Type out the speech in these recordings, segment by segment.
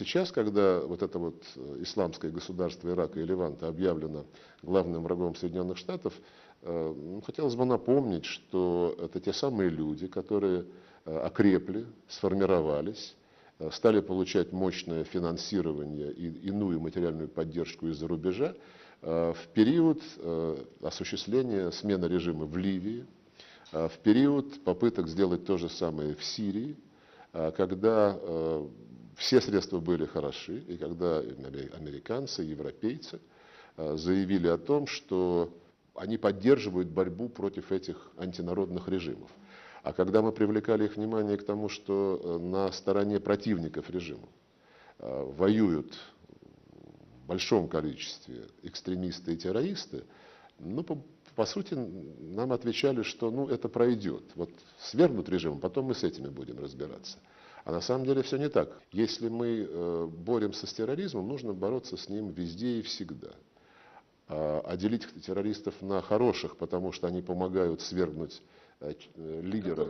Сейчас, когда вот это вот исламское государство Ирака и Леванта объявлено главным врагом Соединенных Штатов, хотелось бы напомнить, что это те самые люди, которые окрепли, сформировались, стали получать мощное финансирование и иную материальную поддержку из-за рубежа в период осуществления смены режима в Ливии, в период попыток сделать то же самое в Сирии, когда все средства были хороши, и когда американцы, европейцы заявили о том, что они поддерживают борьбу против этих антинародных режимов. А когда мы привлекали их внимание к тому, что на стороне противников режима воюют в большом количестве экстремисты и террористы, ну, по сути, нам отвечали, что это пройдет. Вот свергнут режим, потом мы с этими будем разбираться. А на самом деле все не так. Если мы боремся с терроризмом, нужно бороться с ним везде и всегда. А делить террористов на хороших, потому что они помогают свергнуть лидера,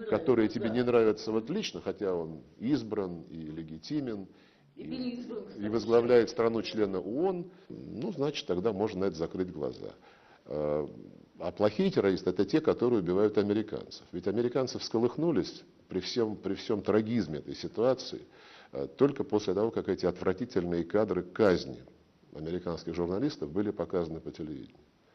который тебе не нравится вот лично, хотя он избран и легитимен, и возглавляет страну члена ООН, значит, тогда можно на это закрыть глаза. А плохие террористы — это те, которые убивают американцев. Ведь американцы всколыхнулись при всем трагизме этой ситуации только после того, как эти отвратительные кадры казни американских журналистов были показаны по телевидению.